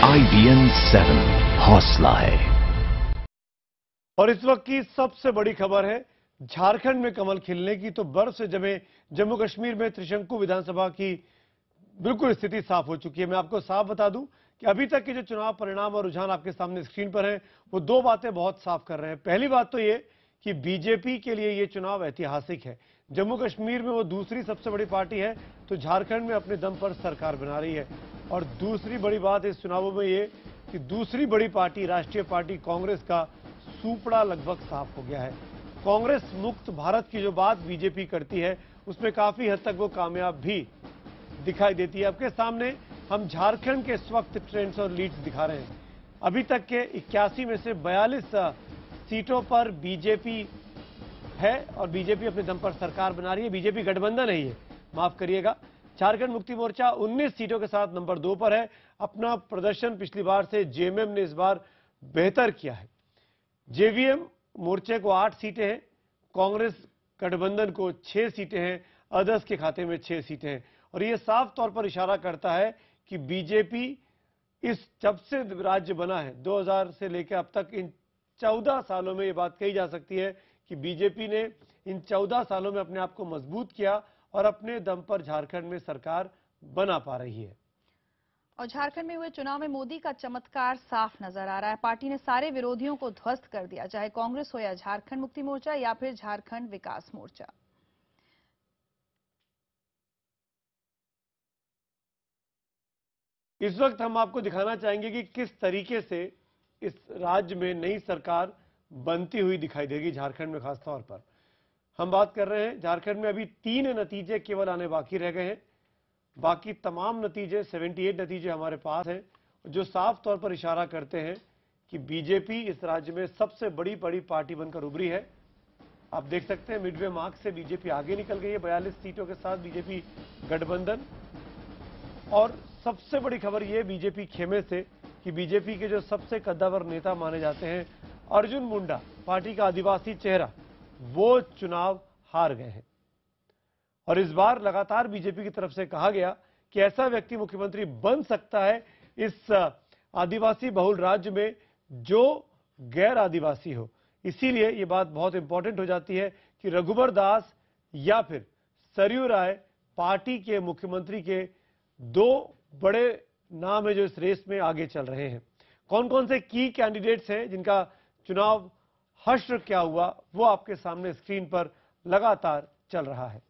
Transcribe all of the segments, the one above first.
IBN 7 हौसला है। और इस वक्त की सबसे बड़ी खबर है झारखंड में कमल खिलने की। तो बर्फ से जमे जम्मू कश्मीर में त्रिशंकु विधानसभा की बिल्कुल स्थिति साफ हो चुकी है। मैं आपको साफ बता दूं कि अभी तक के जो चुनाव परिणाम और रुझान आपके सामने स्क्रीन पर हैं, वो दो बातें बहुत साफ कर रहे हैं। पहली बात तो ये कि बीजेपी के लिए ये चुनाव ऐतिहासिक है। जम्मू कश्मीर में वो दूसरी सबसे बड़ी पार्टी है, तो झारखंड में अपने दम पर सरकार बना रही है। और दूसरी बड़ी बात इस चुनावों में ये कि दूसरी बड़ी पार्टी राष्ट्रीय पार्टी कांग्रेस का सूपड़ा लगभग साफ हो गया है। कांग्रेस मुक्त भारत की जो बात बीजेपी करती है, उसमें काफी हद तक वो कामयाब भी दिखाई देती है। आपके सामने हम झारखंड के इस वक्त ट्रेंड्स और लीड्स दिखा रहे हैं। अभी तक के 81 में से 42 सीटों पर बीजेपी है और बीजेपी अपने दम पर सरकार बना रही है। बीजेपी गठबंधन नहीं है, माफ करिएगा। झारखंड मुक्ति मोर्चा 19 सीटों के साथ नंबर 2 पर है। अपना प्रदर्शन पिछली बार से जेएमएम ने इस बार बेहतर किया है। जेवीएम मोर्चे को 8 सीटें हैं, कांग्रेस गठबंधन को 6 सीटें हैं, अदर्स के खाते में 6 सीटें हैं। और यह साफ तौर पर इशारा करता है कि बीजेपी इस जब से राज्य बना है 2000 से लेकर अब तक इन 14 सालों में, यह बात कही जा सकती है कि बीजेपी ने इन 14 सालों में अपने आप को मजबूत किया और अपने दम पर झारखंड में सरकार बना पा रही है। और झारखंड में हुए चुनाव में मोदी का चमत्कार साफ नजर आ रहा है। पार्टी ने सारे विरोधियों को ध्वस्त कर दिया, चाहे कांग्रेस हो या झारखंड मुक्ति मोर्चा या फिर झारखंड विकास मोर्चा। इस वक्त हम आपको दिखाना चाहेंगे कि किस तरीके से इस राज्य में नई सरकार बनती हुई दिखाई देगी। झारखंड में खासतौर पर हम बात कर रहे हैं, झारखंड में अभी 3 नतीजे केवल आने बाकी रह गए हैं। बाकी तमाम नतीजे 78 नतीजे हमारे पास हैं, जो साफ तौर पर इशारा करते हैं कि बीजेपी इस राज्य में सबसे बड़ी पार्टी बनकर उभरी है। आप देख सकते हैं मिडवे मार्क से बीजेपी आगे निकल गई है 42 सीटों के साथ बीजेपी गठबंधन। और सबसे बड़ी खबर यह बीजेपी खेमे से कि बीजेपी के जो सबसे कद्दावर नेता माने जाते हैं अर्जुन मुंडा, पार्टी का आदिवासी चेहरा, वो चुनाव हार गए हैं। और इस बार लगातार बीजेपी की तरफ से कहा गया कि ऐसा व्यक्ति मुख्यमंत्री बन सकता है इस आदिवासी बहुल राज्य में जो गैर आदिवासी हो। इसीलिए यह बात बहुत इंपॉर्टेंट हो जाती है कि रघुबर दास या फिर सरयू राय पार्टी के मुख्यमंत्री के 2 बड़े नाम है जो इस रेस में आगे चल रहे हैं। कौन कौन से की कैंडिडेट्स हैं जिनका चुनाव हश्र क्या हुआ, वो आपके सामने स्क्रीन पर लगातार चल रहा है।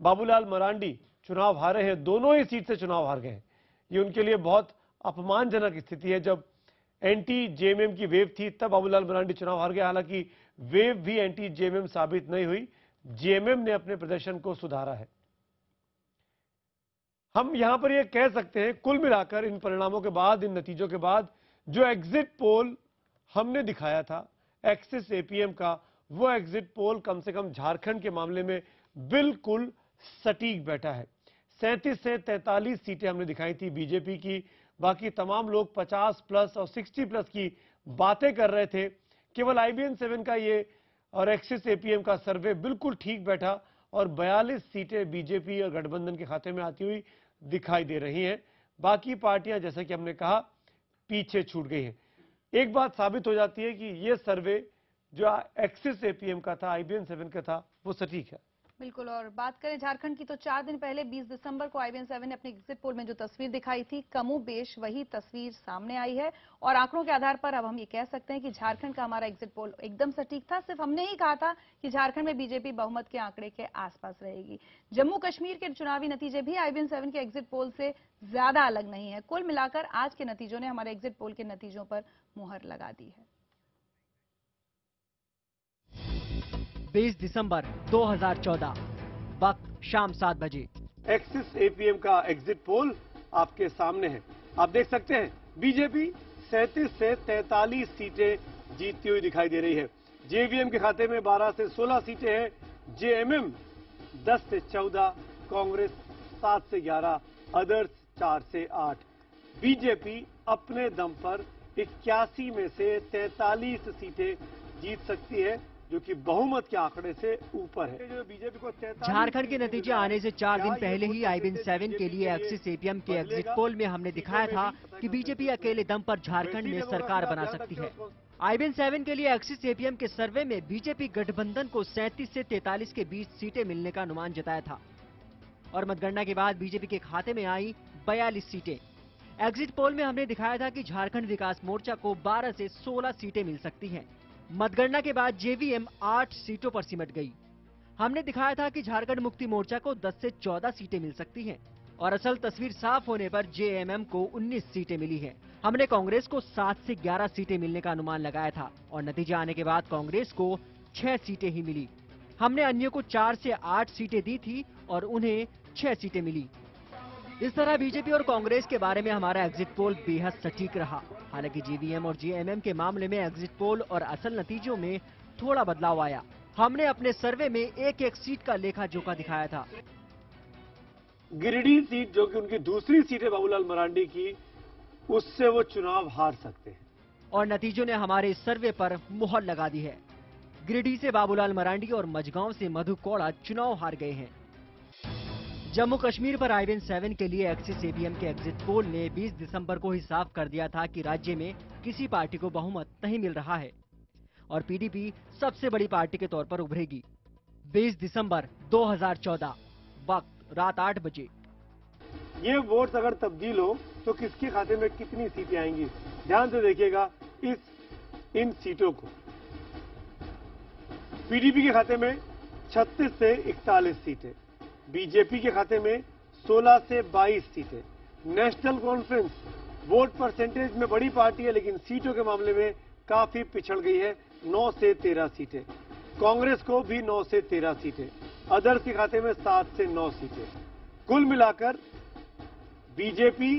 बाबूलाल मरांडी चुनाव हारे हैं, दोनों ही सीट से चुनाव हार गए हैं। ये उनके लिए बहुत अपमानजनक स्थिति है। जब एंटी जेएमएम की वेव थी तब बाबूलाल मरांडी चुनाव हार गए। हालांकि वेव भी एंटी जेएमएम साबित नहीं हुई, जेएमएम ने अपने प्रदर्शन को सुधारा है। हम यहां पर यह कह सकते हैं कुल मिलाकर इन परिणामों के बाद, इन नतीजों के बाद, जो एग्जिट पोल हमने दिखाया था एक्सिस एपीएम का, वो एग्जिट पोल कम से कम झारखंड के मामले में बिल्कुल सटीक बैठा है। 37 से 43 सीटें हमने दिखाई थी बीजेपी की। बाकी तमाम लोग 50 प्लस और 60 प्लस की बातें कर रहे थे। केवल IBN 7 का ये और एक्सिस एपीएम का सर्वे बिल्कुल ठीक बैठा और 42 सीटें बीजेपी और गठबंधन के खाते में आती हुई दिखाई दे रही हैं। बाकी पार्टियां जैसा कि हमने कहा पीछे छूट गई हैं। एक बात साबित हो जाती है कि यह सर्वे जो एक्सिस एपीएम का था, IBN 7 का था, वो सटीक है। बिल्कुल। और बात करें झारखंड की तो 4 दिन पहले 20 दिसंबर को IBN 7 ने अपने एग्जिट पोल में जो तस्वीर दिखाई थी, कमोबेश वही तस्वीर सामने आई है। और आंकड़ों के आधार पर अब हम ये कह सकते हैं कि झारखंड का हमारा एग्जिट पोल एकदम सटीक था। सिर्फ हमने ही कहा था कि झारखंड में बीजेपी बहुमत के आंकड़े के आसपास रहेगी। जम्मू कश्मीर के चुनावी नतीजे भी IBN 7 के एग्जिट पोल से ज्यादा अलग नहीं है। कुल मिलाकर आज के नतीजों ने हमारे एग्जिट पोल के नतीजों पर मुहर लगा दी है। 20 दिसंबर 2014, वक्त शाम 7 बजे। एक्सिस एपीएम का एग्जिट पोल आपके सामने है। आप देख सकते हैं बीजेपी 37 से 43 सीटें जीतती हुई दिखाई दे रही है। जेवीएम के खाते में 12 से 16 सीटें हैं, जेएमएम 10 से 14, कांग्रेस 7 से 11, अदर्स 4 से 8। बीजेपी अपने दम पर 81 में से 43 सीटें जीत सकती है, जो कि बहुमत के आंकड़े से ऊपर है। जो बीजेपी को 43 झारखंड के नतीजे आने से 4 दिन पहले ही आईबीएन 7 के लिए एक्सिस एपीएम के एग्जिट पोल में हमने दिखाया था कि बीजेपी अकेले दम पर झारखंड में सरकार बना सकती है। आईबीएन 7 के लिए एक्सिस एपीएम के सर्वे में बीजेपी गठबंधन को 37 से 43 के बीच सीटें मिलने का अनुमान जताया था और मतगणना के बाद बीजेपी के खाते में आई 42 सीटें। एग्जिट पोल में हमने दिखाया था कि झारखंड विकास मोर्चा को 12 से 16 सीटें मिल सकती हैं। मतगणना के बाद जेवीएम 8 सीटों पर सिमट गई। हमने दिखाया था कि झारखंड मुक्ति मोर्चा को 10 से 14 सीटें मिल सकती हैं और असल तस्वीर साफ होने पर जेएमएम को 19 सीटें मिली हैं। हमने कांग्रेस को 7 से 11 सीटें मिलने का अनुमान लगाया था और नतीजा आने के बाद कांग्रेस को 6 सीटें ही मिली। हमने अन्य को 4 से 8 सीटें दी थी और उन्हें 6 सीटें मिली। इस तरह बीजेपी और कांग्रेस के बारे में हमारा एग्जिट पोल बेहद सटीक रहा। हालांकि जेवीएम और जेएमएम के मामले में एग्जिट पोल और असल नतीजों में थोड़ा बदलाव आया। हमने अपने सर्वे में एक सीट का लेखा जोखा दिखाया था। गिरिडीह सीट जो कि उनकी दूसरी सीट है बाबूलाल मरांडी की, उससे वो चुनाव हार सकते हैं और नतीजों ने हमारे इस सर्वे पर मुहर लगा दी है। गिरिडीह से बाबूलाल मरांडी और मझगांव से मधु कोड़ा चुनाव हार गए हैं। जम्मू कश्मीर पर आईबीएन 7 के लिए एक्सिस एपीएम के एग्जिट पोल ने 20 दिसंबर को ही साफ कर दिया था कि राज्य में किसी पार्टी को बहुमत नहीं मिल रहा है और पीडीपी सबसे बड़ी पार्टी के तौर पर उभरेगी। 20 दिसंबर 2014, वक्त रात 8 बजे। ये वोट अगर तब्दील हो तो किसके खाते में कितनी सीटें आएंगी, ध्यान से देखिएगा इन सीटों को। पीडीपी के खाते में 36 से 41 सीटें, बीजेपी के खाते में 16 से 22 सीटें। नेशनल कॉन्फ्रेंस वोट परसेंटेज में बड़ी पार्टी है लेकिन सीटों के मामले में काफी पिछड़ गई है, 9 से 13 सीटें। कांग्रेस को भी 9 से 13 सीटें, अदर्स के खाते में 7 से 9 सीटें। कुल मिलाकर बीजेपी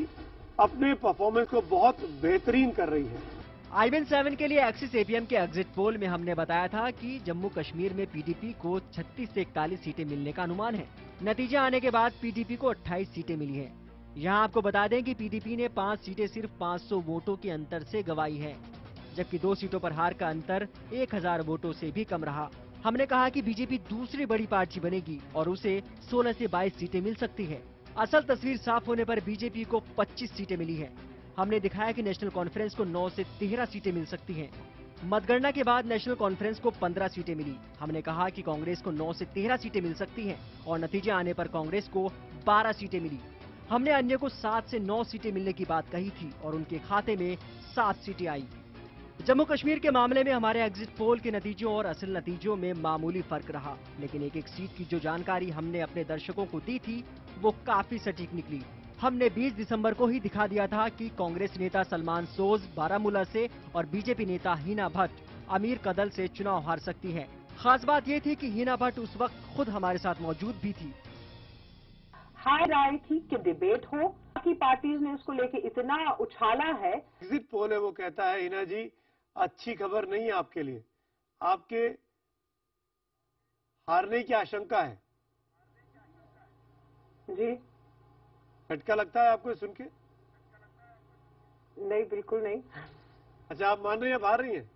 अपने परफॉर्मेंस को बहुत बेहतरीन कर रही है। आईबीएन 7 के लिए एक्सिस एपीएम के एग्जिट पोल में हमने बताया था कि जम्मू कश्मीर में पीडीपी को 36 से 41 सीटें मिलने का अनुमान है। नतीजा आने के बाद पीडीपी को 28 सीटें मिली हैं। यहां आपको बता दें कि पीडीपी ने 5 सीटें सिर्फ 500 वोटों के अंतर से गंवाई हैं, जबकि 2 सीटों पर हार का अंतर 1000 वोटों से भी कम रहा। हमने कहा कि बीजेपी दूसरी बड़ी पार्टी बनेगी और उसे 16 से 22 सीटें मिल सकती है। असल तस्वीर साफ होने पर बीजेपी को 25 सीटें मिली हैं। हमने दिखाया कि नेशनल कॉन्फ्रेंस को 9 से 13 सीटें मिल सकती हैं। मतगणना के बाद नेशनल कॉन्फ्रेंस को 15 सीटें मिली। हमने कहा कि कांग्रेस को 9 से 13 सीटें मिल सकती हैं और नतीजे आने पर कांग्रेस को 12 सीटें मिली। हमने अन्य को 7 से 9 सीटें मिलने की बात कही थी और उनके खाते में 7 सीटें आई। जम्मू कश्मीर के मामले में हमारे एग्जिट पोल के नतीजों और असल नतीजों में मामूली फर्क रहा, लेकिन एक सीट की जो जानकारी हमने अपने दर्शकों को दी थी वो काफी सटीक निकली। हमने 20 दिसंबर को ही दिखा दिया था कि कांग्रेस नेता सलमान सोज बारामूला से और बीजेपी नेता हिना भट्ट अमीर कदल से चुनाव हार सकती है। खास बात ये थी कि हिना भट्ट उस वक्त खुद हमारे साथ मौजूद भी थी। हाई राय थी कि डिबेट हो, बाकी पार्टीज ने उसको लेके इतना उछाला है। एग्जिट पोल है वो कहता है हिना जी अच्छी खबर नहीं है आपके लिए, आपके हारने की आशंका है। जी झटका लगता है आपको सुन के? नहीं, बिल्कुल नहीं। अच्छा, आप मान रही हैं, हार रही हैं?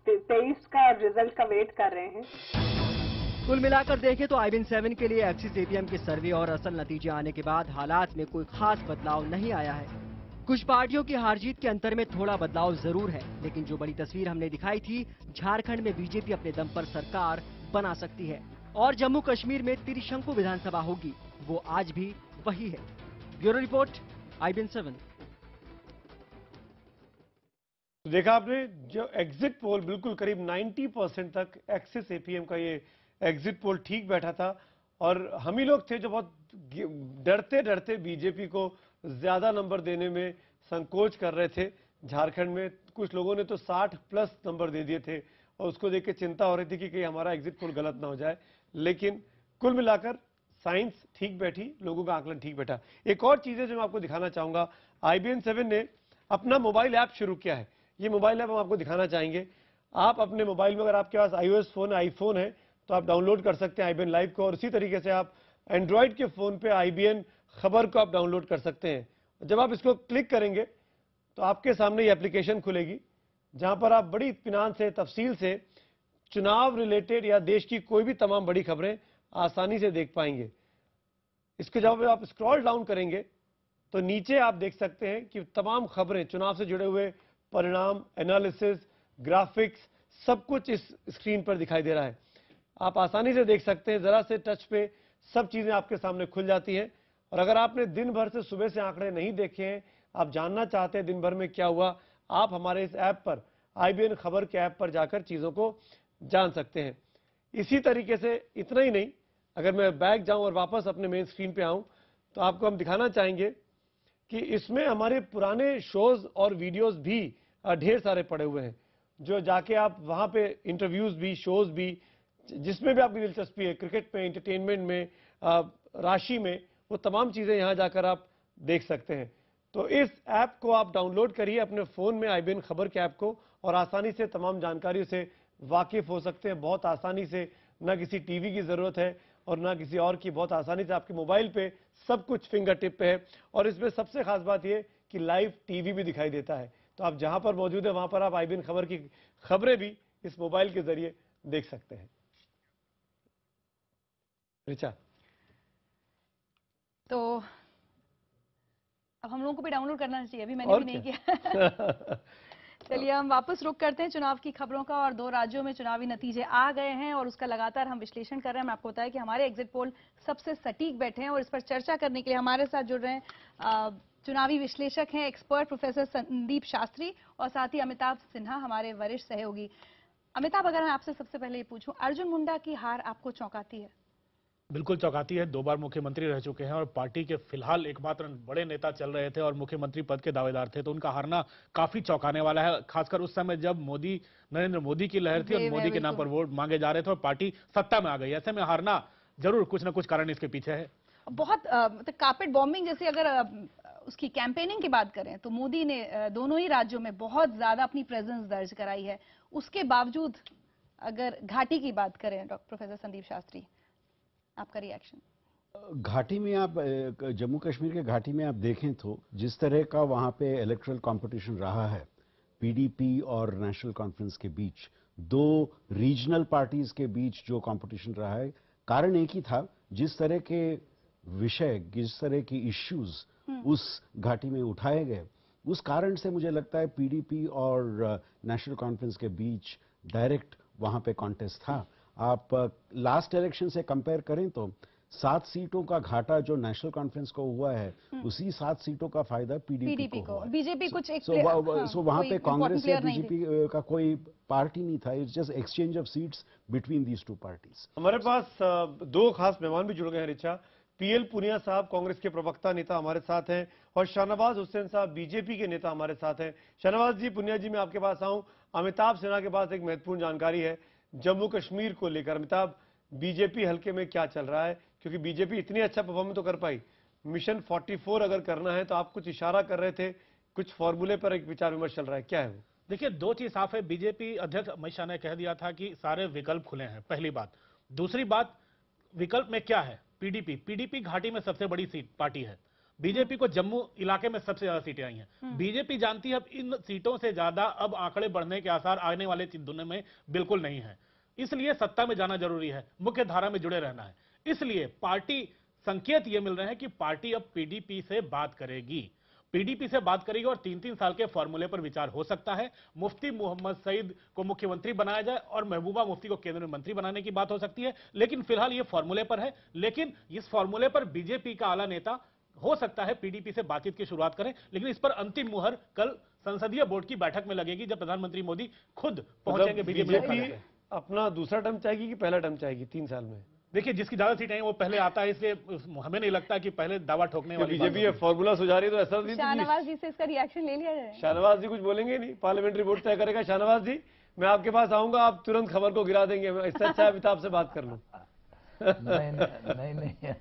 23 का रिजल्ट का वेट कर रहे हैं। कुल मिलाकर देखें तो आईबीएन 7 के लिए एक्सिस एपीएम के सर्वे और असल नतीजे आने के बाद हालात में कोई खास बदलाव नहीं आया है। कुछ पार्टियों की हार जीत के अंतर में थोड़ा बदलाव जरूर है, लेकिन जो बड़ी तस्वीर हमने दिखाई थी, झारखंड में बीजेपी अपने दम पर सरकार बना सकती है और जम्मू कश्मीर में त्रिशंकु विधानसभा होगी, वो आज भी वही है। Bureau report, IBN 7। तो देखा आपने, जो एग्जिट पोल बिल्कुल करीब 90% तक एक्सिस एपीएम का ये एग्जिट पोल ठीक बैठा था और हम ही लोग थे जो बहुत डरते डरते बीजेपी को ज्यादा नंबर देने में संकोच कर रहे थे। झारखंड में कुछ लोगों ने तो 60+ नंबर दे दिए थे और उसको देख के चिंता हो रही थी कि कहीं हमारा एग्जिट पोल गलत ना हो जाए, लेकिन कुल मिलाकर साइंस ठीक बैठी, लोगों का आकलन ठीक बैठा। एक और चीज है जो मैं आपको दिखाना चाहूंगा, आईबीएन 7 ने अपना मोबाइल ऐप शुरू किया है। ये मोबाइल ऐप हम आपको दिखाना चाहेंगे। आप अपने मोबाइल में, अगर आपके पास iOS फोन है, आईफोन है, तो आप डाउनलोड कर सकते हैं आईबीएन लाइव को और इसी तरीके से आप एंड्रॉइड के फोन पे आईबीएन खबर को आप डाउनलोड कर सकते हैं। जब आप इसको क्लिक करेंगे तो आपके सामने ये एप्लीकेशन खुलेगी जहां पर आप बड़ी इत्मीनान से, तफसील से चुनाव रिलेटेड या देश की कोई भी तमाम बड़ी खबरें आसानी से देख पाएंगे। इसके जब आप स्क्रॉल डाउन करेंगे तो नीचे आप देख सकते हैं कि तमाम खबरें, चुनाव से जुड़े हुए परिणाम, एनालिसिस, ग्राफिक्स, सब कुछ इस स्क्रीन पर दिखाई दे रहा है। आप आसानी से देख सकते हैं, जरा से टच पे सब चीजें आपके सामने खुल जाती हैं। और अगर आपने दिन भर से सुबह से आंकड़े नहीं देखे हैं, आप जानना चाहते हैं दिन भर में क्या हुआ, आप हमारे इस ऐप पर, IBN खबर के ऐप पर जाकर चीजों को जान सकते हैं। इसी तरीके से इतना ही नहीं, अगर मैं बैक जाऊं और वापस अपने मेन स्क्रीन पे आऊं तो आपको हम दिखाना चाहेंगे कि इसमें हमारे पुराने शोज और वीडियोस भी ढेर सारे पड़े हुए हैं, जो जाके आप वहां पे इंटरव्यूज भी, शोज भी, जिसमें भी आपकी दिलचस्पी है, क्रिकेट में, एंटरटेनमेंट में, राशि में, वो तमाम चीजें यहां जाकर आप देख सकते हैं। तो इस ऐप को आप डाउनलोड करिए अपने फोन में, IBN खबर के ऐप को, और आसानी से तमाम जानकारियों से वाकिफ हो सकते हैं। बहुत आसानी से, ना किसी टीवी की जरूरत है और ना किसी और की, बहुत आसानी से आपके मोबाइल पे सब कुछ फिंगर टिप पे है। और इसमें सबसे खास बात यह कि लाइव टीवी भी दिखाई देता है, तो आप जहां पर मौजूद है वहां पर आप IBN खबर की खबरें भी इस मोबाइल के जरिए देख सकते हैं। रिचा, तो अब हम लोगों को भी डाउनलोड करना चाहिए, अभी मैंने भी नहीं किया। चलिए हम वापस रुक करते हैं चुनाव की खबरों का। और 2 राज्यों में चुनावी नतीजे आ गए हैं और उसका लगातार हम विश्लेषण कर रहे हैं। मैं आपको बताया कि हमारे एग्जिट पोल सबसे सटीक बैठे हैं और इस पर चर्चा करने के लिए हमारे साथ जुड़ रहे हैं चुनावी विश्लेषक हैं, एक्सपर्ट प्रोफेसर संदीप शास्त्री, और साथ ही अमिताभ सिन्हा, हमारे वरिष्ठ सहयोगी। अमिताभ, अगर मैं आपसे सबसे पहले ये पूछूं, अर्जुन मुंडा की हार आपको चौंकाती है? बिल्कुल चौंकाती है। 2 बार मुख्यमंत्री रह चुके हैं और पार्टी के फिलहाल एकमात्र बड़े नेता चल रहे थे और मुख्यमंत्री पद के दावेदार थे, तो उनका हारना काफी चौंकाने वाला है, खासकर उस समय जब नरेंद्र मोदी की लहर थी और मोदी के नाम पर वोट मांगे जा रहे थे और पार्टी सत्ता में आ गई। ऐसे में हारना जरूर कुछ ना कुछ कारण इसके पीछे है। बहुत कार्पेट बॉम्बिंग जैसी अगर उसकी कैंपेनिंग की बात करें तो मोदी ने दोनों ही राज्यों में बहुत ज्यादा अपनी प्रेजेंस दर्ज कराई है। उसके बावजूद अगर घाटी की बात करें, प्रोफेसर संदीप शास्त्री, आपका रिएक्शन? घाटी में आप, जम्मू कश्मीर के घाटी में आप देखें तो जिस तरह का वहां पे इलेक्टोरल कंपटीशन रहा है, PDP और नेशनल कॉन्फ्रेंस के बीच, 2 रीजनल पार्टीज के बीच जो कंपटीशन रहा है, कारण एक ही था, जिस तरह के विषय, जिस तरह की इश्यूज उस घाटी में उठाए गए, उस कारण से मुझे लगता है PDP और नेशनल कॉन्फ्रेंस के बीच डायरेक्ट वहां पे कॉन्टेस्ट था। आप लास्ट इलेक्शन से कंपेयर करें तो 7 सीटों का घाटा जो नेशनल कॉन्फ्रेंस को हुआ है, उसी 7 सीटों का फायदा PDP को हुआ। बीजेपी कुछ वहां पे कांग्रेस या BJP का कोई पार्टी नहीं था। It's just exchange of seats between these 2 parties. हमारे पास 2 खास मेहमान भी जुड़ गए हैं रिचा। PL पुनिया साहब कांग्रेस के प्रवक्ता नेता हमारे साथ हैं और शाहनवाज हुसैन साहब BJP के नेता हमारे साथ हैं। शाहनवाज जी, पुनिया जी, मैं आपके पास आऊं। अमिताभ सिन्हा के पास एक महत्वपूर्ण जानकारी है जम्मू कश्मीर को लेकर। अमिताभ, BJP हल्के में क्या चल रहा है? क्योंकि BJP इतनी अच्छा परफॉर्मेंस तो कर पाई, मिशन 44 अगर करना है तो आप कुछ इशारा कर रहे थे, कुछ फॉर्मूले पर एक विचार विमर्श चल रहा है, क्या है वो? देखिए, 2 चीज साफ है। BJP अध्यक्ष अमित शाह ने कह दिया था कि सारे विकल्प खुले हैं, पहली बात। दूसरी बात, विकल्प में क्या है? PDP घाटी में सबसे बड़ी सीट पार्टी है। BJP को जम्मू इलाके में सबसे ज्यादा सीटें आई हैं। BJP जानती है अब इन सीटों से ज्यादा अब आंकड़े बढ़ने के आसार आने वाले दुनिया में बिल्कुल नहीं है, इसलिए सत्ता में जाना जरूरी है, मुख्य धारा में जुड़े रहना है। इसलिए पार्टी, संकेत ये मिल रहे हैं कि पार्टी अब PDP से बात करेगी, PDP से बात करेगी और 3-3 साल के फॉर्मूले पर विचार हो सकता है। मुफ्ती मोहम्मद सईद को मुख्यमंत्री बनाया जाए और महबूबा मुफ्ती को केंद्रीय मंत्री बनाने की बात हो सकती है, लेकिन फिलहाल ये फॉर्मूले पर है। लेकिन इस फॉर्मूले पर BJP का आला नेता हो सकता है PDP से बातचीत की शुरुआत करें, लेकिन इस पर अंतिम मुहर कल संसदीय बोर्ड की बैठक में लगेगी, जब प्रधानमंत्री मोदी खुद पहुंचेंगे BJP अपना दूसरा टर्म चाहेगी कि पहला टर्म चाहेगी 3 साल में? देखिए, जिसकी ज्यादा सीटें हैं वो पहले आता है, इसलिए हमें नहीं लगता कि पहले दावा ठोकने वाली BJP फॉर्मूला सुझा रही है, तो ऐसा नहीं। शाहनवाज जी से इसका रिएक्शन ले लिया जाए। शाहनवाज जी कुछ बोलेंगे नहीं, पार्लियामेंट्री बोर्ड तय करेगा। शाहनवाज जी, मैं आपके पास आऊंगा, आप तुरंत खबर को गिरा देंगे। इससे अच्छा अमिताभ से बात कर लूं। नहीं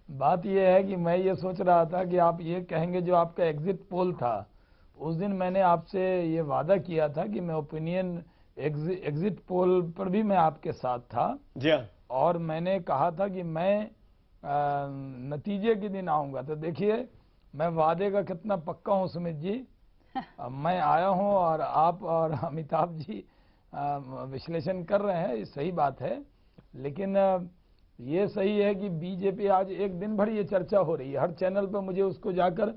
बात यह है कि मैं ये सोच रहा था कि आप ये कहेंगे जो आपका एग्जिट पोल था, उस दिन मैंने आपसे ये वादा किया था कि मैं ओपिनियन एग्जिट पोल पर भी मैं आपके साथ था जी हाँ, और मैंने कहा था कि मैं नतीजे के दिन आऊंगा। तो देखिए मैं वादे का कितना पक्का हूं सुमित जी मैं आया हूं और आप और अमिताभ जी विश्लेषण कर रहे हैं, ये सही बात है। लेकिन ये सही है कि बीजेपी आज एक दिन भर ये चर्चा हो रही है, हर चैनल पर मुझे उसको जाकर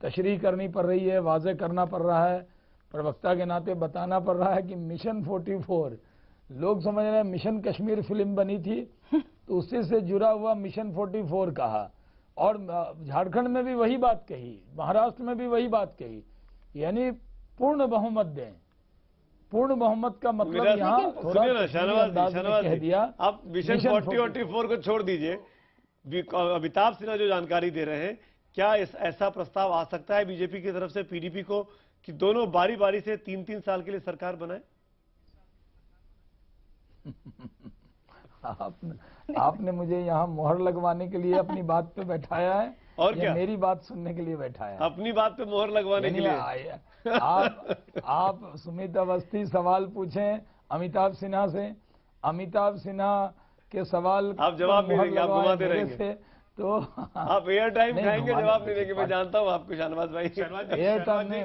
तशरीह करनी पड़ रही है, वाज़ेह करना पड़ रहा है, प्रवक्ता के नाते बताना पड़ रहा है कि मिशन 44, लोग समझ रहे हैं मिशन कश्मीर फिल्म बनी थी तो उसी से जुड़ा हुआ मिशन 44 कहा, और झारखंड में भी वही बात कही, महाराष्ट्र में भी वही बात कही, यानी पूर्ण बहुमत दें। पूर्ण बहुमत का मतलब यहाँ थोड़ा अंदाज में कह दिया। आप मिशन 44 को छोड़ दीजिए, अमिताभ सिन्हा जो जानकारी दे रहे हैं, क्या ऐसा प्रस्ताव आ सकता है बीजेपी की तरफ से पीडीपी को कि दोनों बारी बारी से 3-3 साल के लिए सरकार बनाए? आपने मुझे यहाँ मोहर लगवाने के लिए अपनी बात पे बैठाया है और क्या मेरी बात सुनने के लिए बैठाया है? अपनी बात पे मोहर लगवाने के लिए। आप सुमित अवस्थी सवाल पूछें अमिताभ सिन्हा से, अमिताभ सिन्हा के सवाल आप जवाब नहीं देंगे, आप घुमाते रहेंगे, तो आप एयर टाइम खाएंगे, जवाब नहीं देंगे। मैं जानता हूँ आपको शहनवाज भाई। एयर टाइम नहीं,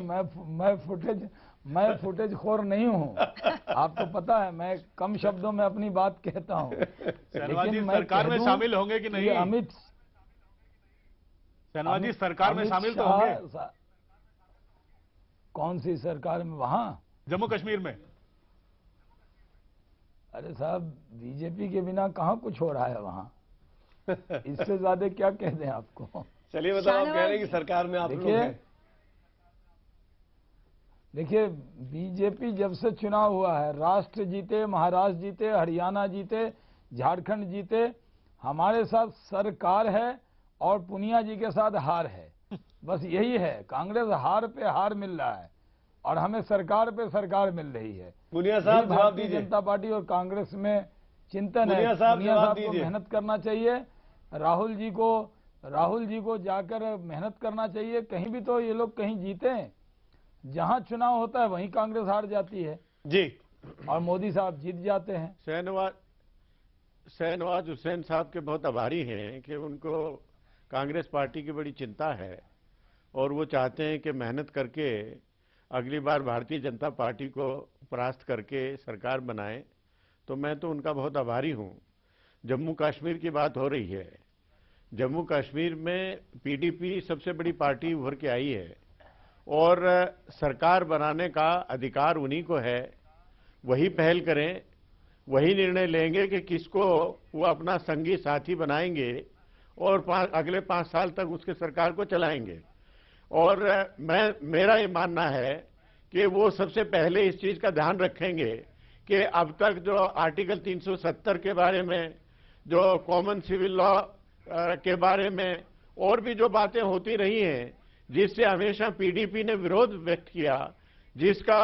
मैं फुटेज खोर नहीं हूँ, आपको पता है मैं कम शब्दों में अपनी बात कहता हूँ। लेकिन सरकार में शामिल होंगे कि नहीं? अमित शहनवाज जी सरकार में शामिल तो होंगे? कौन सी सरकार में? वहां जम्मू कश्मीर में? अरे साहब, बीजेपी के बिना कहाँ कुछ हो रहा है वहां, इससे ज्यादा क्या कह दें आपको। चलिए बताओ, आप कह रहे हैं कि सरकार में आप लोग हैं। देखिए, बीजेपी जब से चुनाव हुआ है, राष्ट्र जीते, महाराष्ट्र जीते, हरियाणा जीते, झारखंड जीते, हमारे साथ सरकार है और पुनिया जी के साथ हार है, बस यही है। कांग्रेस हार पे हार मिल रहा है और हमें सरकार पे सरकार मिल रही है। पुनिया साहब जवाब दीजिए। भारतीय जनता पार्टी और कांग्रेस में चिंतन है, पुनिया साहब को मेहनत करना चाहिए, राहुल जी को जाकर मेहनत करना चाहिए। कहीं भी तो ये लोग कहीं जीते, जहां चुनाव होता है वहीं कांग्रेस हार जाती है जी, और मोदी साहब जीत जाते हैं। शहनवाज हुसैन साहब के बहुत आभारी हैं कि उनको कांग्रेस पार्टी की बड़ी चिंता है और वो चाहते हैं कि मेहनत करके अगली बार भारतीय जनता पार्टी को परास्त करके सरकार बनाएं, तो मैं तो उनका बहुत आभारी हूं। जम्मू कश्मीर की बात हो रही है, जम्मू कश्मीर में पीडीपी सबसे बड़ी पार्टी उभर के आई है और सरकार बनाने का अधिकार उन्हीं को है। वही पहल करें, वही निर्णय लेंगे कि किसको वो अपना संगी साथी बनाएंगे और अगले 5 साल तक उसके सरकार को चलाएंगे। और मेरा ये मानना है कि वो सबसे पहले इस चीज का ध्यान रखेंगे कि अब तक जो आर्टिकल 370 के बारे में, जो कॉमन सिविल लॉ के बारे में और भी जो बातें होती रही हैं, जिससे हमेशा पीडीपी ने विरोध व्यक्त किया, जिसका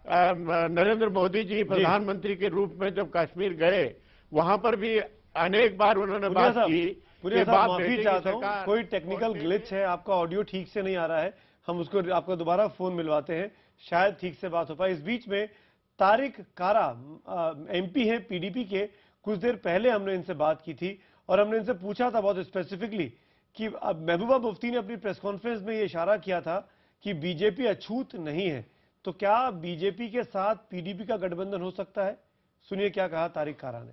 नरेंद्र मोदी जी प्रधानमंत्री के रूप में जब कश्मीर गए वहां पर भी अनेक बार उन्होंने बात की। माफी चाहता हूं, कोई टेक्निकल ग्लिच है, आपका ऑडियो ठीक से नहीं आ रहा है, हम उसको आपको दोबारा फोन मिलवाते हैं, शायद ठीक से बात हो पाए। इस बीच में तारिक कारा एमपी हैं पीडीपी के, कुछ देर पहले हमने इनसे बात की थी और हमने इनसे पूछा था बहुत स्पेसिफिकली कि अब महबूबा मुफ्ती ने अपनी प्रेस कॉन्फ्रेंस में ये इशारा किया था कि बीजेपी अछूत नहीं है, तो क्या बीजेपी के साथ पीडीपी का गठबंधन हो सकता है? सुनिए क्या कहा तारिक कारा ने।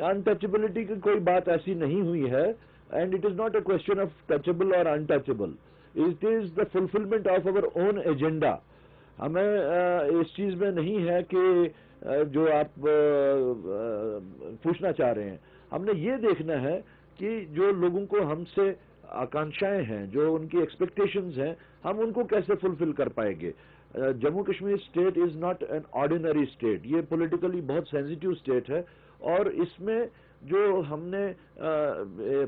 अनटचेबिलिटी की कोई बात ऐसी नहीं हुई है, and it is not a question of touchable और untouchable, it is the fulfilment of our own agenda. हमें इस चीज में नहीं है कि जो आप पूछना चाह रहे हैं, हमने ये देखना है कि जो लोगों को हमसे आकांक्षाएं हैं, जो उनकी एक्सपेक्टेशंस हैं, हम उनको कैसे फुलफिल कर पाएंगे। Jammu Kashmir state is not an ordinary state, ये पॉलिटिकली बहुत सेंसिटिव स्टेट है और इसमें जो हमने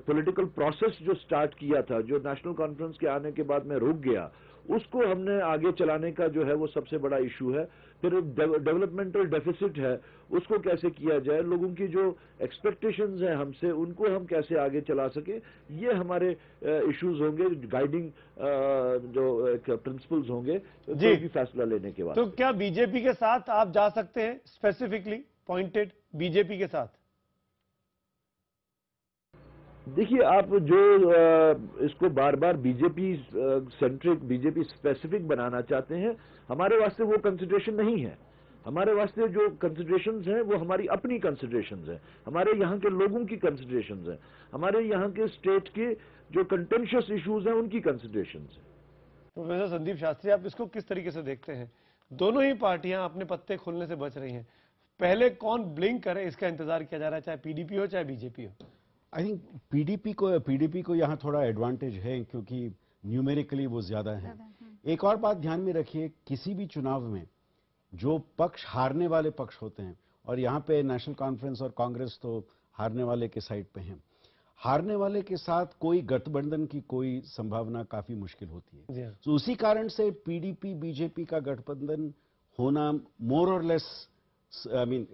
पॉलिटिकल प्रोसेस जो स्टार्ट किया था, जो नेशनल कॉन्फ्रेंस के आने के बाद में रुक गया, उसको हमने आगे चलाने का जो है वो सबसे बड़ा इशू है। फिर डेवलपमेंटल डेफिसिट है, उसको कैसे किया जाए, लोगों की जो एक्सपेक्टेशंस हैं हमसे, उनको हम कैसे आगे चला सके, ये हमारे इश्यूज होंगे, गाइडिंग जो प्रिंसिपल्स होंगे कोई भी फैसला लेने के बाद। तो क्या बीजेपी के साथ आप जा सकते हैं, स्पेसिफिकली पॉइंटेड बीजेपी के साथ? देखिए, आप जो इसको बार बार बीजेपी सेंट्रिक, बीजेपी स्पेसिफिक बनाना चाहते हैं, हमारे वास्ते वो कंसिडरेशन नहीं है। हमारे वास्ते जो कंसिडरेशंस हैं वो हमारी अपनी कंसिडरेशंस हैं, हमारे यहाँ के लोगों की कंसिडरेशंस हैं, हमारे यहाँ के स्टेट के जो कंटेंशियस इश्यूज हैं उनकी कंसिडरेशंस हैं। प्रोफेसर संदीप शास्त्री, आप इसको किस तरीके से देखते हैं? दोनों ही पार्टियां अपने पत्ते खोलने से बच रही हैं, पहले कौन ब्लिंक करे इसका इंतजार किया जा रहा है, चाहे पीडीपी हो चाहे बीजेपी हो। आई थिंक पीडीपी को यहाँ थोड़ा एडवांटेज है क्योंकि न्यूमेरिकली वो ज्यादा है। एक और बात ध्यान में रखिए, किसी भी चुनाव में जो पक्ष हारने वाले पक्ष होते हैं, और यहाँ पे नेशनल कॉन्फ्रेंस और कांग्रेस तो हारने वाले के साइड पे हैं, हारने वाले के साथ कोई गठबंधन की कोई संभावना काफी मुश्किल होती है। तो उसी कारण से पीडीपी बीजेपी का गठबंधन होना मोर और less, I mean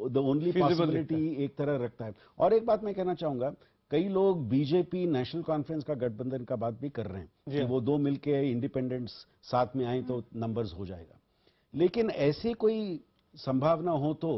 the only possibility एक तरह रखता है। और एक बात मैं कहना चाहूंगा, कई लोग बीजेपी नेशनल कॉन्फ्रेंस का गठबंधन का बात भी कर रहे हैं कि वो दो मिलके इंडिपेंडेंट्स साथ में आए तो नंबर्स हो जाएगा। लेकिन ऐसे कोई संभावना हो तो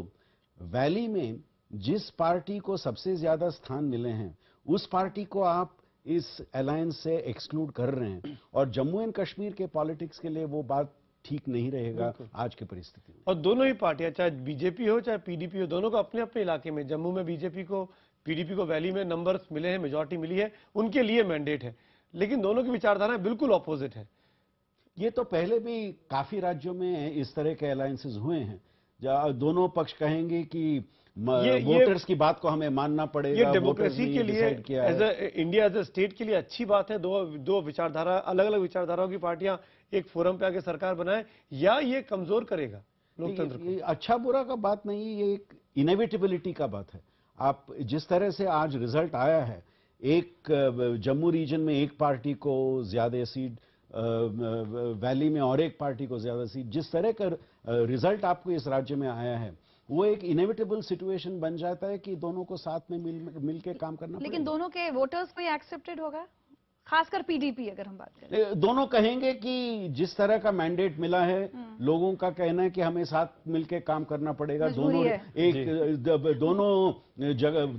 वैली में जिस पार्टी को सबसे ज्यादा स्थान मिले हैं उस पार्टी को आप इस अलायंस से एक्सक्लूड कर रहे हैं, और जम्मू एंड कश्मीर के पॉलिटिक्स के लिए वो बात ठीक नहीं रहेगा आज की परिस्थिति में। और दोनों ही पार्टियां, चाहे बीजेपी हो चाहे पीडीपी हो, दोनों को अपने अपने इलाके में, जम्मू में बीजेपी को, पीडीपी को वैली में नंबर्स मिले हैं, मेजॉरिटी मिली है, उनके लिए मैंडेट है, लेकिन दोनों की विचारधारा बिल्कुल ऑपोजिट है। ये तो पहले भी काफी राज्यों में इस तरह के अलायंसेस हुए हैं, जहां दोनं पक्ष कहेंगे कि वोटर्स की बात को हमें मानना पड़ेगा। ये डेमोक्रेसी के लिए, इंडिया एज ए स्टेट के लिए अच्छी बात है, दो विचारधारा, अलग अलग विचारधाराओं की पार्टियां एक फोरम पे आके सरकार बनाए, या ये कमजोर करेगा लोकतंत्र को? अच्छा बुरा का बात नहीं, ये एक इनएविटेबिलिटी का बात है। आप जिस तरह से आज रिजल्ट आया है, एक जम्मू रीजन में एक पार्टी को ज्यादा सीट, वैली में और एक पार्टी को ज्यादा सीट, जिस तरह का रिजल्ट आपको इस राज्य में आया है, वो एक इनएविटेबल सिचुएशन बन जाता है कि दोनों को साथ में मिल के काम करना। लेकिन दोनों के वोटर्स को ये एक्सेप्टेड होगा, खासकर पीडीपी अगर हम बात करें? दोनों कहेंगे कि जिस तरह का मैंडेट मिला है, लोगों का कहना है कि हमें साथ मिलके काम करना पड़ेगा,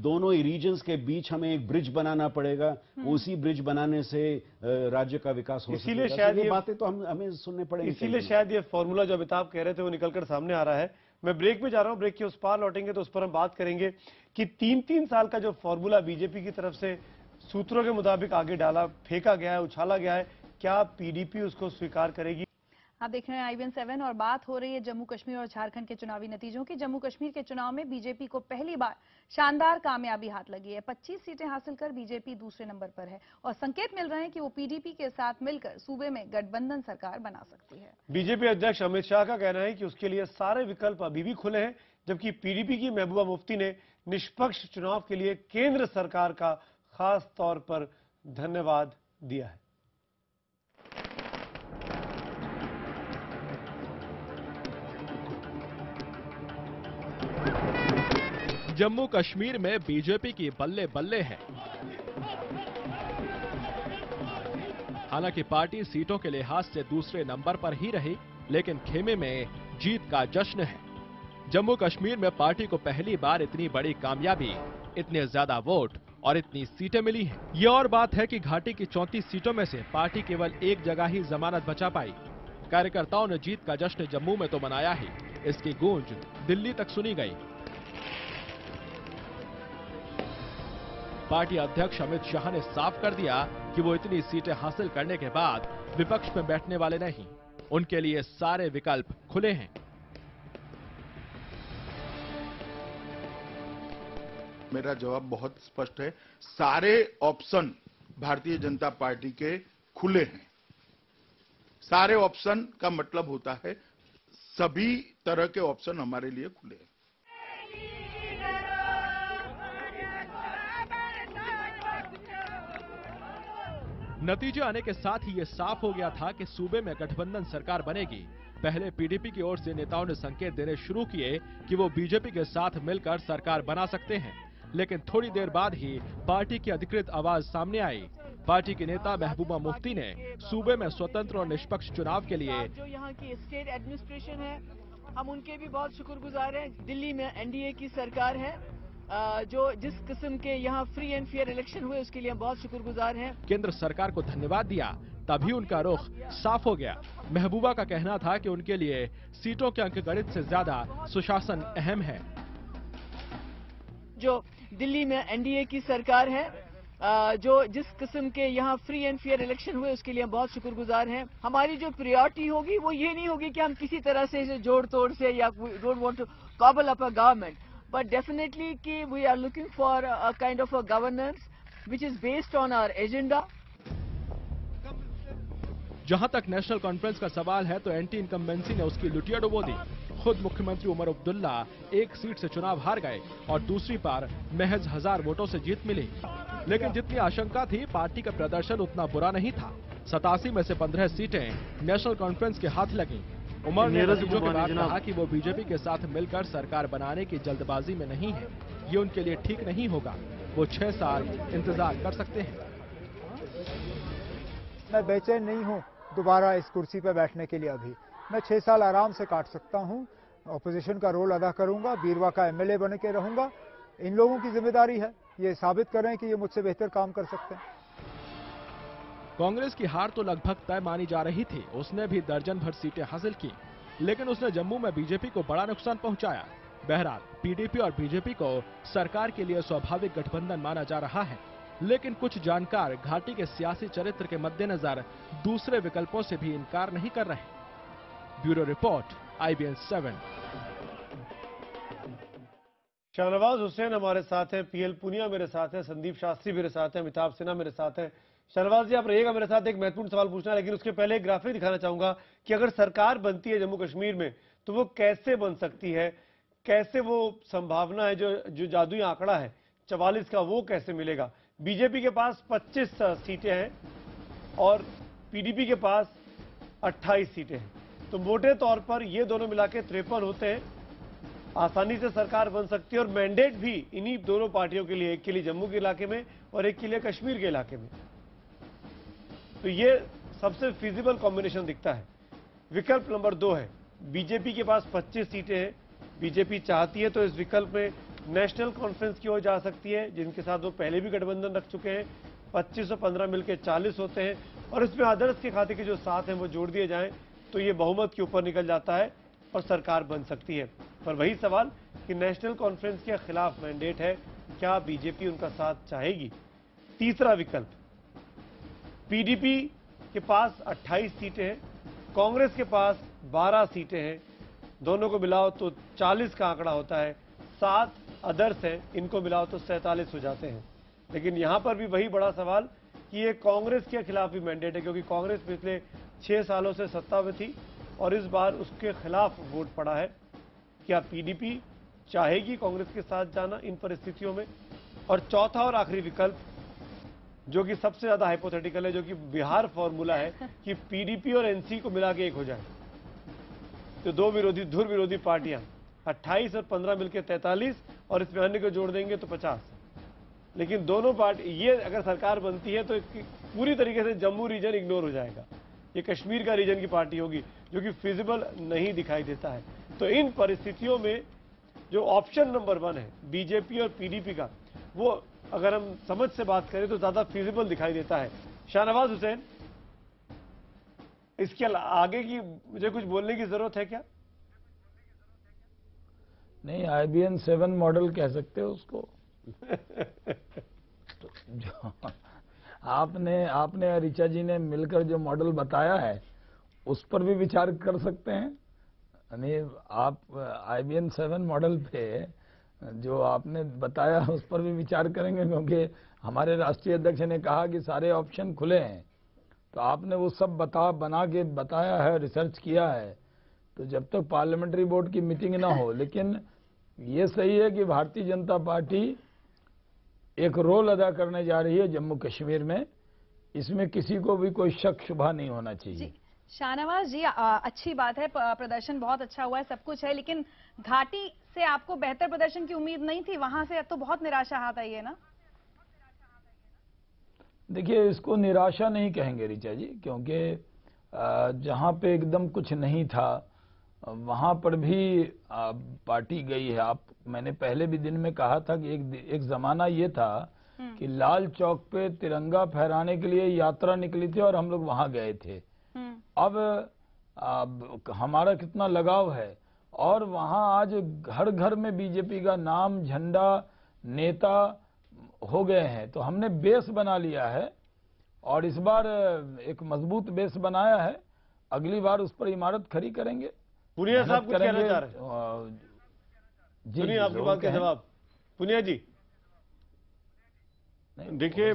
दोनों रीजन्स के बीच हमें एक ब्रिज बनाना पड़ेगा, उसी ब्रिज बनाने से राज्य का विकास हो सकेगा। इसीलिए शायद ये बातें तो हमें सुनने पड़ेंगे। इसीलिए शायद ये फॉर्मूला जो अमिताभ कह रहे थे वो निकलकर सामने आ रहा है। मैं ब्रेक में जा रहा हूं, ब्रेक के उस पार लौटेंगे तो उस पर हम बात करेंगे कि 3-3 साल का जो फॉर्मूला बीजेपी की तरफ से सूत्रों के मुताबिक आगे डाला, फेंका गया है, उछाला गया है, क्या पीडीपी उसको स्वीकार करेगी? आप देख रहे हैं IBN 7 और बात हो रही है जम्मू कश्मीर और झारखंड के चुनावी नतीजों की। जम्मू कश्मीर के चुनाव में बीजेपी को पहली बार शानदार कामयाबी हाथ लगी है। 25 सीटें हासिल कर बीजेपी दूसरे नंबर पर है और संकेत मिल रहे हैं कि वो पीडीपी के साथ मिलकर सूबे में गठबंधन सरकार बना सकती है। बीजेपी अध्यक्ष अमित शाह का कहना है कि उसके लिए सारे विकल्प अभी भी खुले हैं, जबकि पीडीपी की महबूबा मुफ्ती ने निष्पक्ष चुनाव के लिए केंद्र सरकार का खास तौर पर धन्यवाद दिया है। जम्मू कश्मीर में बीजेपी की बल्ले बल्ले है। हालांकि पार्टी सीटों के लिहाज से दूसरे नंबर पर ही रही, लेकिन खेमे में जीत का जश्न है। जम्मू कश्मीर में पार्टी को पहली बार इतनी बड़ी कामयाबी, इतने ज्यादा वोट और इतनी सीटें मिली हैं। ये और बात है कि घाटी की 34 सीटों में से पार्टी केवल एक जगह ही जमानत बचा पाई। कार्यकर्ताओं ने जीत का जश्न जम्मू में तो मनाया ही, इसकी गूंज दिल्ली तक सुनी गई। पार्टी अध्यक्ष अमित शाह ने साफ कर दिया कि वो इतनी सीटें हासिल करने के बाद विपक्ष में बैठने वाले नहीं, उनके लिए सारे विकल्प खुले हैं। मेरा जवाब बहुत स्पष्ट है, सारे ऑप्शन भारतीय जनता पार्टी के खुले हैं। सारे ऑप्शन का मतलब होता है सभी तरह के ऑप्शन हमारे लिए खुले हैं। नतीजे आने के साथ ही ये साफ हो गया था कि सूबे में गठबंधन सरकार बनेगी। पहले पीडीपी की ओर से नेताओं ने संकेत देने शुरू किए कि वो बीजेपी के साथ मिलकर सरकार बना सकते हैं, लेकिन थोड़ी देर बाद ही पार्टी की अधिकृत आवाज सामने आई। पार्टी के नेता महबूबा मुफ्ती ने सूबे में स्वतंत्र और निष्पक्ष चुनाव के लिए जो यहाँ की स्टेट एडमिनिस्ट्रेशन है, हम उनके भी बहुत शुक्रगुजार हैं। दिल्ली में एनडीए की सरकार है जो जिस किस्म के यहाँ फ्री एंड फेयर इलेक्शन हुए उसके लिए हम बहुत शुक्रगुजार हैं। केंद्र सरकार को धन्यवाद दिया, तभी उनका रुख साफ हो गया। महबूबा का कहना था कि उनके लिए सीटों के अंकगणित से ज्यादा सुशासन अहम है। जो दिल्ली में एनडीए की सरकार है, जो जिस किस्म के यहाँ फ्री एंड फेयर इलेक्शन हुए उसके लिए हम बहुत शुक्रगुजार हैं। हमारी जो प्रायोरिटी होगी वो ये नहीं होगी कि हम किसी तरह से इसे जोड़ तोड़ से या don't want to cobble up a government, but definitely कि we are looking for a kind of a governance which is based on our agenda. जहां तक नेशनल कॉन्फ्रेंस का सवाल है तो एंटी इनकम्बेंसी ने उसकी लुटिया डुबो दी। खुद मुख्यमंत्री उमर अब्दुल्ला एक सीट से चुनाव हार गए और दूसरी बार महज 1000 वोटों से जीत मिली। लेकिन जितनी आशंका थी, पार्टी का प्रदर्शन उतना बुरा नहीं था। 87 में से 15 सीटें नेशनल कॉन्फ्रेंस के हाथ लगी। उमर ने नतीजों के बाद कहा कि वो बीजेपी के साथ मिलकर सरकार बनाने की जल्दबाजी में नहीं है। ये उनके लिए ठीक नहीं होगा। वो 6 साल इंतजार कर सकते हैं। मैं बेचैन नहीं हूँ दोबारा इस कुर्सी पर बैठने के लिए। अभी मैं 6 साल आराम से काट सकता हूँ। ऑपोजिशन का रोल अदा करूंगा, बीरवा का एमएलए बन के रहूंगा। इन लोगों की जिम्मेदारी है ये साबित करें कि ये मुझसे बेहतर काम कर सकते हैं। कांग्रेस की हार तो लगभग तय मानी जा रही थी। उसने भी दर्जन भर सीटें हासिल की, लेकिन उसने जम्मू में बीजेपी को बड़ा नुकसान पहुंचाया। बहरहाल पीडीपी और बीजेपी को सरकार के लिए स्वाभाविक गठबंधन माना जा रहा है, लेकिन कुछ जानकार घाटी के सियासी चरित्र के मद्देनजर दूसरे विकल्पों से भी इनकार नहीं कर रहे। Bureau report, IBN 7। Shahnawaz Hussain हमारे साथ हैं, पीएल पुनिया मेरे साथ हैं, संदीप शास्त्री मेरे साथ हैं, अमिताभ सिन्हा मेरे साथ हैं। शाहनवाज जी आप रहिएगा मेरे साथ, एक महत्वपूर्ण सवाल पूछना है, लेकिन उसके पहले एक ग्राफिक दिखाना चाहूंगा कि अगर सरकार बनती है जम्मू कश्मीर में तो वो कैसे बन सकती है, कैसे वो संभावना है जो जादुई आंकड़ा है 44 का वो कैसे मिलेगा। बीजेपी के पास 25 सीटें हैं और पीडीपी के पास 28 सीटें हैं, तो मोटे तौर पर ये दोनों मिला के 53 होते हैं। आसानी से सरकार बन सकती है और मैंडेट भी इन्हीं दोनों पार्टियों के लिए, एक के लिए जम्मू के इलाके में और एक के लिए कश्मीर के इलाके में। तो ये सबसे फिजिबल कॉम्बिनेशन दिखता है। विकल्प नंबर 2 है, बीजेपी के पास 25 सीटें हैं। बीजेपी चाहती है तो इस विकल्प में नेशनल कॉन्फ्रेंस की ओर जा सकती है, जिनके साथ वो पहले भी गठबंधन रख चुके हैं। 25 और 15 मिलकर 40 होते हैं और इसमें अदर्स के खाते के जो 7 हैं वो जोड़ दिए जाएं तो ये बहुमत के ऊपर निकल जाता है और सरकार बन सकती है। पर वही सवाल कि नेशनल कॉन्फ्रेंस के खिलाफ मैंडेट है, क्या बीजेपी उनका साथ चाहेगी। तीसरा विकल्प, पीडीपी के पास 28 सीटें हैं, कांग्रेस के पास 12 सीटें हैं, दोनों को मिलाओ तो 40 का आंकड़ा होता है। 7 अदर्स हैं, इनको मिलाओ तो 47 हो जाते हैं। लेकिन यहां पर भी वही बड़ा सवाल कि ये कांग्रेस के खिलाफ भी मैंडेट है, क्योंकि कांग्रेस पिछले 6 सालों से सत्ता में थी और इस बार उसके खिलाफ वोट पड़ा है। क्या पीडीपी चाहेगी कांग्रेस के साथ जाना इन परिस्थितियों में। और चौथा और आखिरी विकल्प जो कि सबसे ज्यादा हाइपोथेटिकल है, जो कि बिहार फॉर्मूला है कि पीडीपी और एनसी को मिला के एक हो जाए, तो दो विरोधी धुर विरोधी पार्टियां 28 और 15 मिलकर 43 और इसमें अन्य को जोड़ देंगे तो 50। लेकिन दोनों पार्टी, ये अगर सरकार बनती है तो पूरी तरीके से जम्मू रीजन इग्नोर हो जाएगा, ये कश्मीर का रीजन की पार्टी होगी, जो कि फिजिबल नहीं दिखाई देता है। तो इन परिस्थितियों में जो ऑप्शन नंबर 1 है बीजेपी और पीडीपी का, वो अगर हम समझ से बात करें तो ज्यादा फिजिबल दिखाई देता है। शाहनवाज हुसैन, इसके आगे की मुझे कुछ बोलने की जरूरत है क्या? नहीं, IBN 7 मॉडल कह सकते हो उसको। तो जो आपने ऋचा जी ने मिलकर जो मॉडल बताया है उस पर भी विचार कर सकते हैं। यानी आप IBN 7 मॉडल पे जो आपने बताया उस पर भी विचार करेंगे, क्योंकि हमारे राष्ट्रीय अध्यक्ष ने कहा कि सारे ऑप्शन खुले हैं। तो आपने वो सब बना के बताया है, रिसर्च किया है। तो जब तक पार्लियामेंट्री बोर्ड की मीटिंग ना हो, लेकिन ये सही है कि भारतीय जनता पार्टी एक रोल अदा करने जा रही है जम्मू कश्मीर में, इसमें किसी को भी कोई शक शुबा नहीं होना चाहिए। शाहनवाज जी, अच्छी बात है, प्रदर्शन बहुत अच्छा हुआ है, सब कुछ है, लेकिन घाटी से आपको बेहतर प्रदर्शन की उम्मीद नहीं थी, वहां से तो बहुत निराशा हाथ आई है ना। देखिए, इसको निराशा नहीं कहेंगे ऋचा जी, क्योंकि जहां पे एकदम कुछ नहीं था वहां पर भी पार्टी गई है। आप मैंने पहले भी दिन में कहा था कि एक जमाना ये था कि लाल चौक पे तिरंगा फहराने के लिए यात्रा निकली थी और हम लोग वहां गए थे। अब हमारा कितना लगाव है, और वहां आज घर घर में बीजेपी का नाम, झंडा, नेता हो गए हैं। तो हमने बेस बना लिया है और इस बार एक मजबूत बेस बनाया है। अगली बार उस पर इमारत खड़ी करेंगे। पुनिया साहब कुछ कहना चाह रहे हैं? जी, आपकी बात का जवाब पुनिया जी। देखिए, ये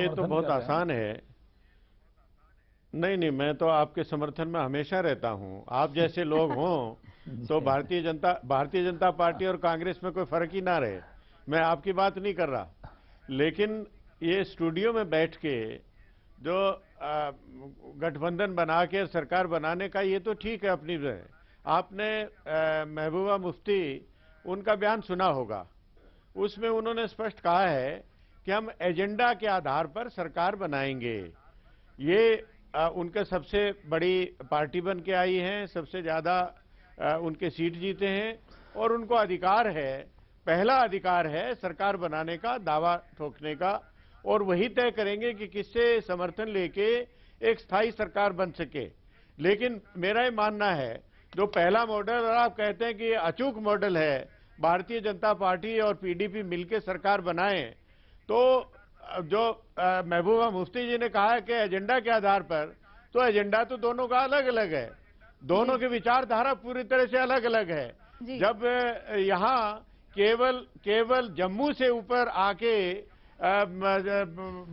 तो बहुत आसान है। नहीं, मैं तो आपके समर्थन में हमेशा रहता हूं। आप जैसे लोग हों तो भारतीय जनता पार्टी और कांग्रेस में कोई फर्क ही ना रहे। मैं आपकी बात नहीं कर रहा, लेकिन ये स्टूडियो में बैठ के जो गठबंधन बना के सरकार बनाने का, ये तो ठीक है अपनी जगह। आपने महबूबा मुफ्ती उनका बयान सुना होगा, उसमें उन्होंने स्पष्ट कहा है कि हम एजेंडा के आधार पर सरकार बनाएंगे। ये उनके सबसे बड़ी पार्टी बन के आई हैं, सबसे ज्यादा उनके सीट जीते हैं और उनको अधिकार है, पहला अधिकार है सरकार बनाने का, दावा ठोकने का, और वही तय करेंगे कि किससे समर्थन लेके एक स्थायी सरकार बन सके। लेकिन मेरा ये मानना है जो पहला मॉडल, और आप कहते हैं कि ये अचूक मॉडल है, भारतीय जनता पार्टी और पीडीपी मिलकर सरकार बनाएं, तो जो महबूबा मुफ्ती जी ने कहा है कि एजेंडा के आधार पर, तो एजेंडा तो दोनों का अलग अलग है, दोनों की विचारधारा पूरी तरह से अलग अलग है। जब यहाँ केवल जम्मू से ऊपर आके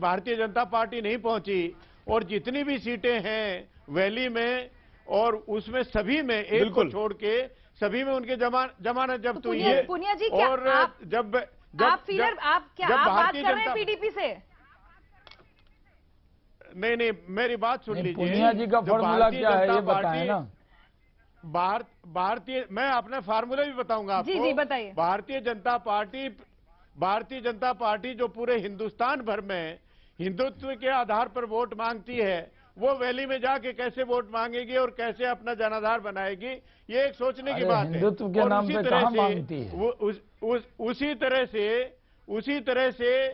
भारतीय जनता पार्टी नहीं पहुंची, और जितनी भी सीटें हैं वैली में और उसमें सभी में एक को छोड़ के सभी में उनके जमानत जब्त हुई है। पुनिया जी, क्या और आप बात कर रहे हैं पीडीपी से? नहीं, मेरी बात सुन लीजिए। पुनिया जी का फॉर्मूला क्या है ये बताएं ना। भारतीय, मैं अपना फार्मूला भी बताऊंगा आपको। जी बताइए। भारतीय जनता पार्टी जो पूरे हिंदुस्तान भर में हिंदुत्व के आधार पर वोट मांगती है, वो वैली में जाके कैसे वोट मांगेगी और कैसे अपना जनाधार बनाएगी, ये एक सोचने की बात है। हिंदुत्व के नाम पे कहां मांगती है? उसी तरह से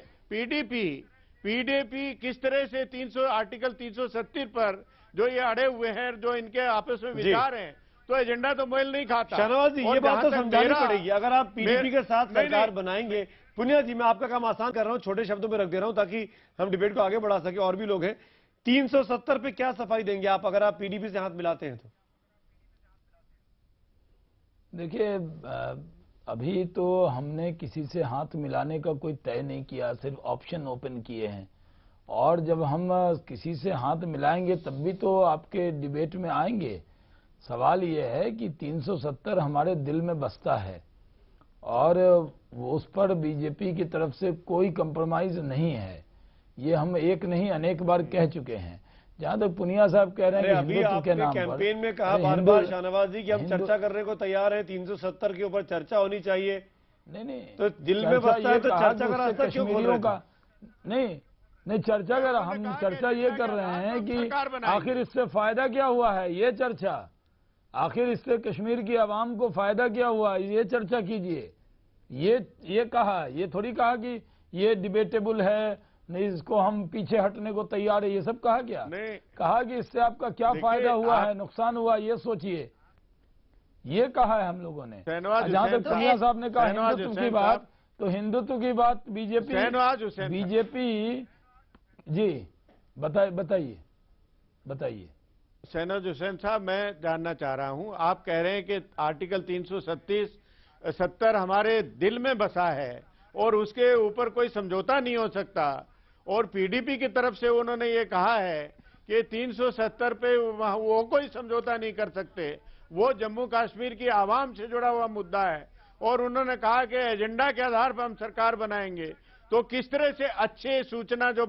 पीडीपी किस तरह से आर्टिकल 370 पर जो ये अड़े हुए हैं, जो इनके आपस में विचार हैं, तो एजेंडा तो मेल नहीं खाता। शाहनवाज जी, ये बात तो समझानी पड़ेगी। अगर आप पीडीपी के साथ सरकार बनाएंगे, पुनिया जी मैं आपका काम आसान कर रहा हूं, छोटे शब्दों में रख दे रहा हूं ताकि हम डिबेट को आगे बढ़ा सके, और भी लोग हैं। 370 पे क्या सफाई देंगे आप अगर आप पीडीपी से हाथ मिलाते हैं तो? देखिए, अभी तो हमने किसी से हाथ मिलाने का कोई तय नहीं किया, सिर्फ ऑप्शन ओपन किए हैं। और जब हम किसी से हाथ मिलाएंगे तब भी तो आपके डिबेट में आएंगे। सवाल ये है कि 370 हमारे दिल में बसता है और उस पर बीजेपी की तरफ से कोई कंप्रोमाइज नहीं है। ये हम एक नहीं अनेक बार कह चुके हैं। जहां तक पुनिया साहब कह रहे हैं अभी आपने कैंपेन में कहा बार बार शाहनवाज जी कि हम चर्चा करने को तैयार हैं, 370 के ऊपर चर्चा होनी चाहिए। नहीं, तो दिल में बसता है तो चर्चा का रास्ता क्यों खोल रहे हैं? नहीं, चर्चा कर, हम चर्चा ये कर रहे हैं कि आखिर इससे फायदा क्या हुआ है, ये चर्चा, आखिर इससे कश्मीर की आवाम को फायदा क्या हुआ, ये चर्चा कीजिए। ये कहा, ये थोड़ी कहा कि ये डिबेटेबल है, नहीं इसको हम पीछे हटने को तैयार है, ये सब कहा क्या? कहा कि इससे आपका क्या फायदा हुआ है, नुकसान हुआ, ये सोचिए, ये कहा है हम लोगों ने। जहां तक पुनिया साहब ने कहा हिंदुत्व की बात, तो हिंदुत्व की बात बीजेपी जी बताइए। शहनवाज हुसैन साहब, मैं जानना चाह रहा हूं, आप कह रहे हैं कि आर्टिकल 370 हमारे दिल में बसा है और उसके ऊपर कोई समझौता नहीं हो सकता, और पीडीपी की तरफ से उन्होंने ये कहा है कि 370 पे वो कोई समझौता नहीं कर सकते, वो जम्मू कश्मीर की आवाम से जुड़ा हुआ मुद्दा है, और उन्होंने कहा कि एजेंडा के आधार पर हम सरकार बनाएंगे। तो किस तरह से अच्छी सूचना जो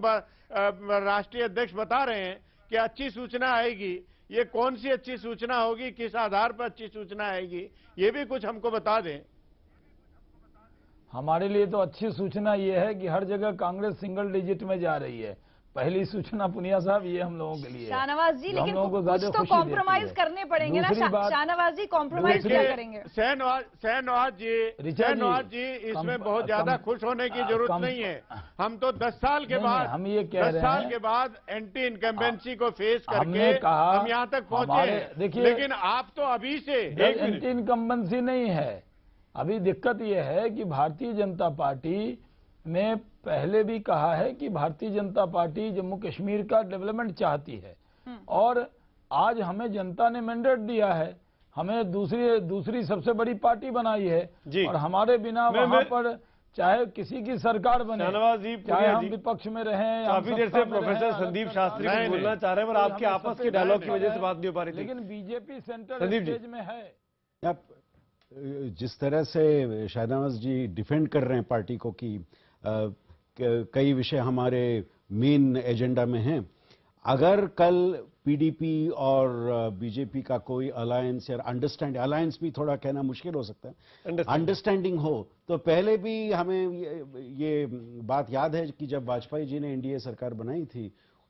राष्ट्रीय अध्यक्ष बता रहे हैं कि अच्छी सूचना आएगी, ये कौन सी अच्छी सूचना होगी, किस आधार पर अच्छी सूचना आएगी, ये भी कुछ हमको बता दें। हमारे लिए तो अच्छी सूचना ये है कि हर जगह कांग्रेस सिंगल डिजिट में जा रही है। पहली सूचना पुनिया साहब ये हम लोगों के लिए शाहनवाज जी, लेकिन कुछ तो कॉम्प्रोमाइज करने पड़ेंगे ना शाहनवाज जी, कॉम्प्रोमाइज क्या करेंगे? शहनवाज जी इसमें बहुत ज्यादा खुश होने की जरूरत नहीं है। हम तो 10 साल के बाद, हम ये कह रहे हैं 10 साल के बाद एंटी इनकम्बेंसी को फेस करके हम यहाँ तक पहुंचे हैं। देखिए, लेकिन आप तो अभी से एंटी इनकम्बेंसी नहीं है। अभी दिक्कत यह है कि भारतीय जनता पार्टी ने पहले भी कहा है कि भारतीय जनता पार्टी जम्मू कश्मीर का डेवलपमेंट चाहती है, और आज हमें जनता ने मैंडेट दिया है, हमें दूसरी सबसे बड़ी पार्टी बनाई है, और हमारे बिना वहां पर चाहे किसी की सरकार बने, चाहे हम विपक्ष में रहें। काफी देर से प्रोफेसर संदीप शास्त्री कुछ बोलना चाह रहे हैं, पर आपके आपस के डायलॉग की वजह से बात नहीं हो पा रही थी। लेकिन बीजेपी सेंट्रल स्टेज में है। आप जिस तरह से शाहनवाज जी डिफेंड कर रहे हैं पार्टी को कि कई विषय हमारे मेन एजेंडा में हैं, अगर कल पीडीपी और बीजेपी का कोई अलायंस या अलायंस भी थोड़ा कहना मुश्किल हो सकता है, अंडरस्टैंडिंग हो, तो पहले भी हमें ये बात याद है कि जब वाजपेयी जी ने एनडीए सरकार बनाई थी,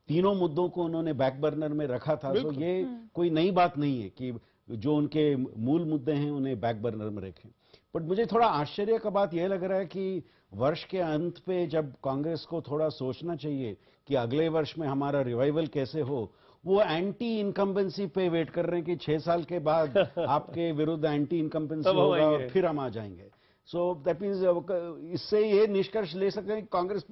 तीनों मुद्दों को उन्होंने बैक बर्नर में रखा था। तो ये कोई नई बात नहीं है कि जो उनके मूल मुद्दे हैं उन्हें बैक बर्नर में रखें। बट मुझे थोड़ा आश्चर्य का बात यह लग रहा है कि वर्ष के अंत पे जब कांग्रेस को थोड़ा सोचना चाहिए कि अगले वर्ष में हमारा रिवाइवल कैसे हो, वो एंटी इनकम्बेंसी पे वेट कर रहे हैं कि 6 साल के बाद आपके विरुद्ध एंटी इनकम्बेंसी होगा और फिर हम आ जाएंगे। सो दैट मीन्स इससे ये निष्कर्ष ले सकते हैं कि कांग्रेस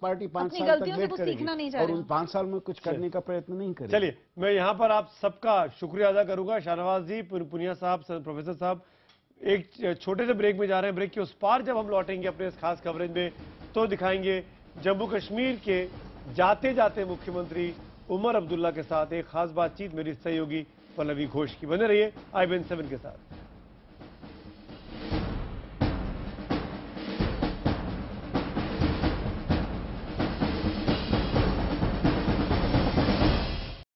पार्टी 5 साल तक वेट करेगी और उन 5 साल में कुछ करने का प्रयत्न नहीं करेगी। चलिए, मैं यहाँ पर आप सबका शुक्रिया अदा करूंगा। शाहनवाज जी, पुनिया साहब, प्रोफेसर साहब, एक छोटे से ब्रेक में जा रहे हैं। ब्रेक के उस पार जब हम लौटेंगे अपने इस खास कवरेज में, तो दिखाएंगे जम्मू कश्मीर के जाते जाते मुख्यमंत्री उमर अब्दुल्ला के साथ एक खास बातचीत मेरी सहयोगी पल्लवी घोष की। बने रहिए IBN 7 के साथ।